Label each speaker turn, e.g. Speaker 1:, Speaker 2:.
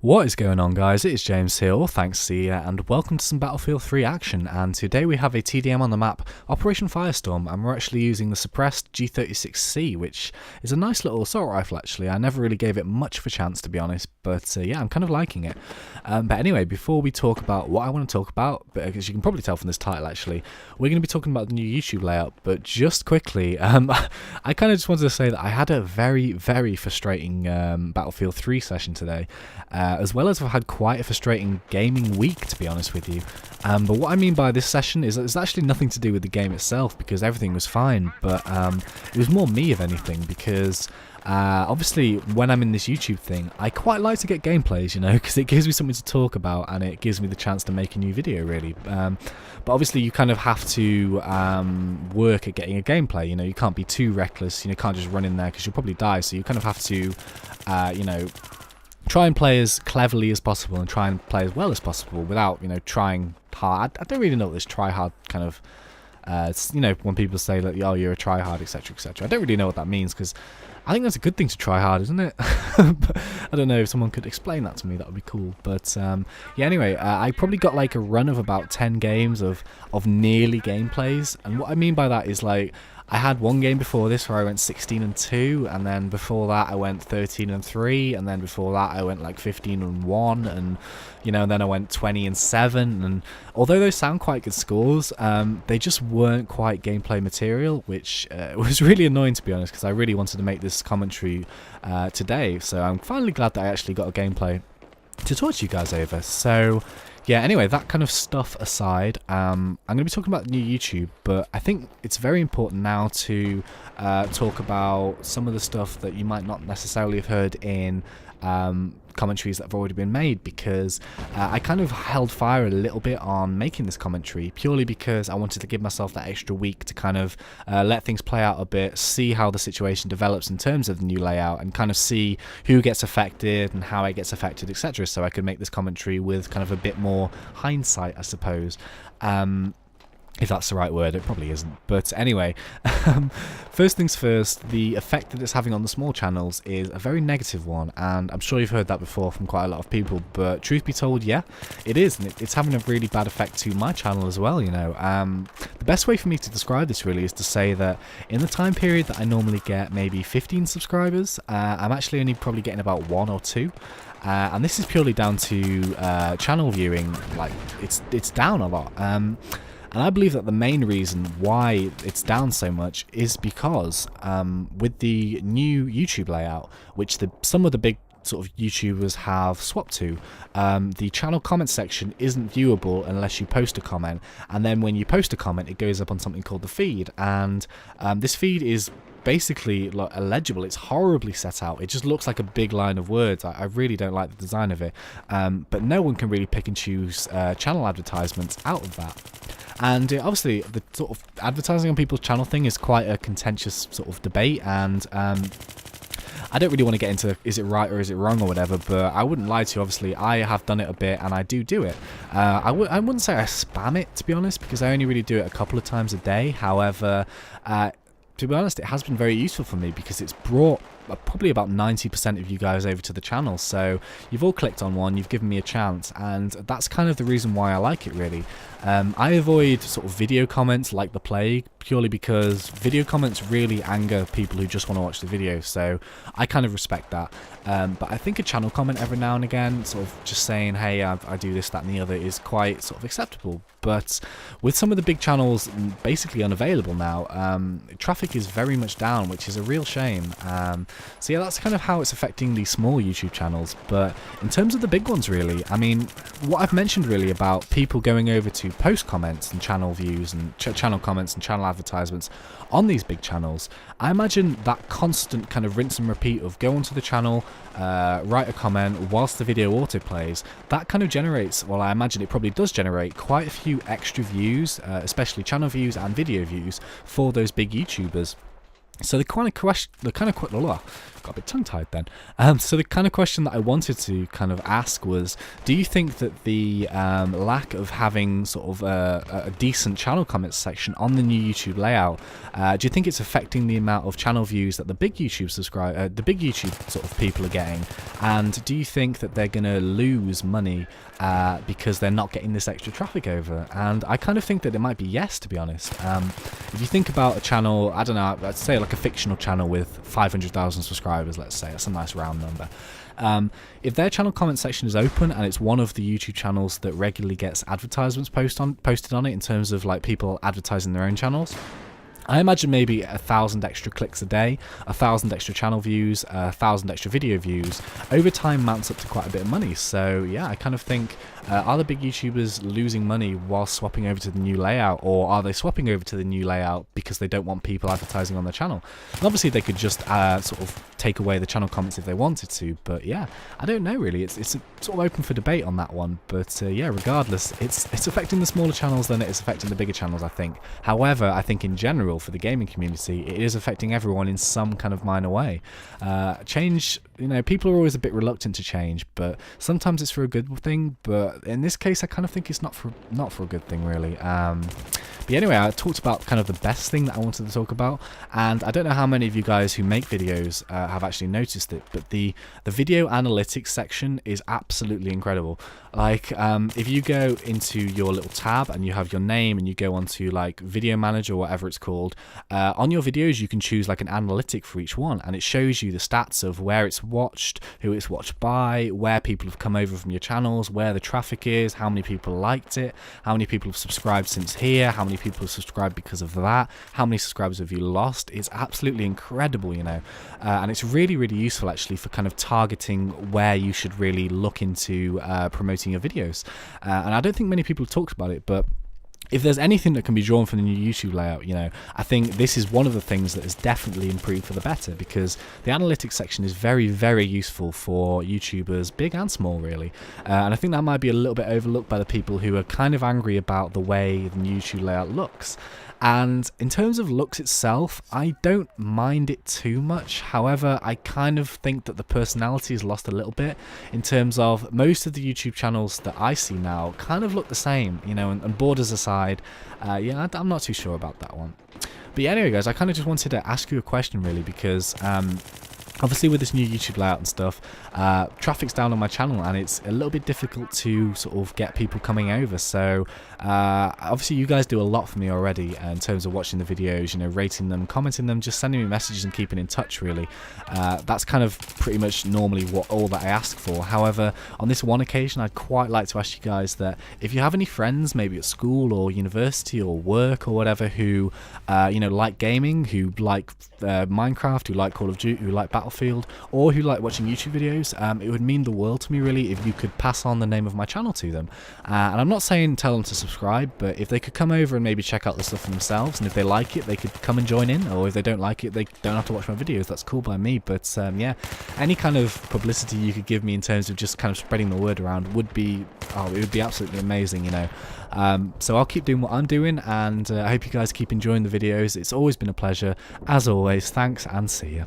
Speaker 1: What is going on, guys? It is James here, or ThnxCya, and welcome to some Battlefield 3 action. And today we have a TDM on the map, Operation Firestorm, and we're actually using the suppressed G36C, which is a nice little assault rifle actually. I never really gave it much of a chance, to be honest, but yeah, I'm kind of liking it. But anyway, before we talk about what I want to talk about, because you can probably tell from this title actually, we're going to be talking about the new YouTube layout. But just quickly, I kind of just wanted to say that I had a very frustrating Battlefield 3 session today. As well as I've had quite a frustrating gaming week, to be honest with you. But what I mean by this session is that it's actually nothing to do with the game itself, because everything was fine, but it was more me, if anything, because obviously when I'm in this YouTube thing, I quite like to get gameplays, you know, because it gives me something to talk about and it gives me the chance to make a new video, really. But obviously you kind of have to work at getting a gameplay, you know, you can't be too reckless, you know, can't just run in there because you'll probably die, so you kind of have to, you know, try and play as cleverly as possible and try and play as well as possible without, you know, trying hard. I don't really know what this try hard kind of, you know, when people say that, oh, you're a try hard, etc, etc. I don't really know what that means, because I think that's a good thing to try hard, isn't it? But I don't know, if someone could explain that to me, that would be cool. But yeah, anyway, I probably got like a run of about 10 games of nearly gameplays, and what I mean by that is, like, I had one game before this where I went 16-2, and then before that I went 13-3, and then before that I went like 15-1, and you know, then I went 20-7. And although those sound quite good scores, they just weren't quite gameplay material, which was really annoying, to be honest, because I really wanted to make this commentary today. So I'm finally glad that I actually got a gameplay to talk to you guys over. So yeah, anyway, that kind of stuff aside, I'm going to be talking about new YouTube, but I think it's very important now to talk about some of the stuff that you might not necessarily have heard in commentaries that have already been made, because I kind of held fire a little bit on making this commentary purely because I wanted to give myself that extra week to kind of let things play out a bit, see how the situation develops in terms of the new layout, and kind of see who gets affected and how it gets affected, etc., so I could make this commentary with kind of a bit more hindsight, I suppose. If that's the right word, it probably isn't. But anyway, first things first, the effect that it's having on the small channels is a very negative one, and I'm sure you've heard that before from quite a lot of people, but truth be told, yeah, it is, and it's having a really bad effect to my channel as well, you know. The best way for me to describe this really is to say that in the time period that I normally get maybe 15 subscribers, I'm actually only probably getting about 1 or 2. And this is purely down to channel viewing. Like, it's down a lot. And I believe that the main reason why it's down so much is because with the new YouTube layout, which some of the big sort of YouTubers have swapped to, the channel comment section isn't viewable unless you post a comment, and then when you post a comment it goes up on something called the feed, and this feed is basically like illegible. It's horribly set out. It just looks like a big line of words. I really don't like the design of it, but no one can really pick and choose channel advertisements out of that. And obviously the sort of advertising on people's channel thing is quite a contentious sort of debate, and I don't really want to get into is it right or is it wrong or whatever, but I wouldn't lie to you. Obviously I have done it a bit and I do it. I wouldn't say I spam it, to be honest, because I only really do it a couple of times a day. However, to be honest, it has been very useful for me because it's brought probably about 90% of you guys over to the channel, so you've all clicked on one, you've given me a chance, and that's kind of the reason why I like it, really. I avoid sort of video comments like the plague, purely because video comments really anger people who just want to watch the video, so I kind of respect that. But I think a channel comment every now and again, sort of just saying, hey, I do this, that and the other, is quite sort of acceptable. But with some of the big channels basically unavailable now, traffic is very much down, which is a real shame. So yeah, that's kind of how it's affecting these small YouTube channels. But in terms of the big ones, really, I mean, what I've mentioned really about people going over to post comments and channel views and channel comments and channel advertisements on these big channels, I imagine that constant kind of rinse and repeat of go onto the channel, write a comment whilst the video autoplays, that kind of generates, well, I imagine it probably does generate quite a few extra views, especially channel views and video views for those big YouTubers. So the kind of got a bit tongue-tied then. So the kind of question that I wanted to kind of ask was, do you think that the lack of having sort of a decent channel comments section on the new YouTube layout, do you think it's affecting the amount of channel views that the big YouTube sort of people are getting? And do you think that they're going to lose money because they're not getting this extra traffic over? And I kind of think that it might be yes, to be honest. If you think about a channel, I don't know, let's say like a fictional channel with 500,000 subscribers, let's say, that's a nice round number. If their channel comment section is open and it's one of the YouTube channels that regularly gets advertisements posted on it in terms of like people advertising their own channels, I imagine maybe 1,000 extra clicks a day, 1,000 extra channel views, 1,000 extra video views, over time mounts up to quite a bit of money. So yeah, I kind of think, are the big YouTubers losing money while swapping over to the new layout, or are they swapping over to the new layout because they don't want people advertising on their channel? And obviously they could just sort of take away the channel comments if they wanted to, but yeah, I don't know really. It's sort of open for debate on that one, but yeah, regardless, it's affecting the smaller channels than it is affecting the bigger channels, I think. However, I think in general for the gaming community, it is affecting everyone in some kind of minor way. Change, you know, people are always a bit reluctant to change, but sometimes it's for a good thing, but in this case I kind of think it's not for a good thing really. But anyway, I talked about kind of the best thing that I wanted to talk about, and I don't know how many of you guys who make videos have actually noticed it, but the video analytics section is absolutely incredible. Like if you go into your little tab and you have your name and you go onto like video manager or whatever it's called, on your videos you can choose like an analytic for each one, and it shows you the stats of where it's watched, who it's watched by, where people have come over from your channels, where the traffic is, how many people liked it, how many people have subscribed since here, how many people have subscribed because of that, how many subscribers have you lost. It's absolutely incredible, you know, and it's really useful actually for kind of targeting where you should really look into promoting your videos. And I don't think many people have talked about it, but if there's anything that can be drawn from the new YouTube layout, you know, I think this is one of the things that has definitely improved for the better, because the analytics section is very useful for YouTubers, big and small really. And I think that might be a little bit overlooked by the people who are kind of angry about the way the new YouTube layout looks. And in terms of looks itself, I don't mind it too much. However, I kind of think that the personality is lost a little bit, in terms of most of the YouTube channels that I see now kind of look the same, you know, and borders aside, yeah, I'm not too sure about that one. But yeah, anyway guys, I kind of just wanted to ask you a question really, because obviously with this new YouTube layout and stuff, traffic's down on my channel and it's a little bit difficult to sort of get people coming over. So obviously you guys do a lot for me already in terms of watching the videos, you know, rating them, commenting them, just sending me messages and keeping in touch really. That's kind of pretty much normally all that I ask for. However, on this one occasion I'd quite like to ask you guys that if you have any friends, maybe at school or university or work or whatever, who you know, like gaming, who like Minecraft, who like Call of Duty, who like Battlefield, or who like watching YouTube videos, it would mean the world to me really if you could pass on the name of my channel to them. And I'm not saying tell them to subscribe, but if they could come over and maybe check out the stuff for themselves, and if they like it they could come and join in, or if they don't like it they don't have to watch my videos, that's cool by me. But yeah, any kind of publicity you could give me in terms of just kind of spreading the word around would be, oh, it would be absolutely amazing, you know. So I'll keep doing what I'm doing, and I hope you guys keep enjoying the videos. It's always been a pleasure. As always, thanks and see ya.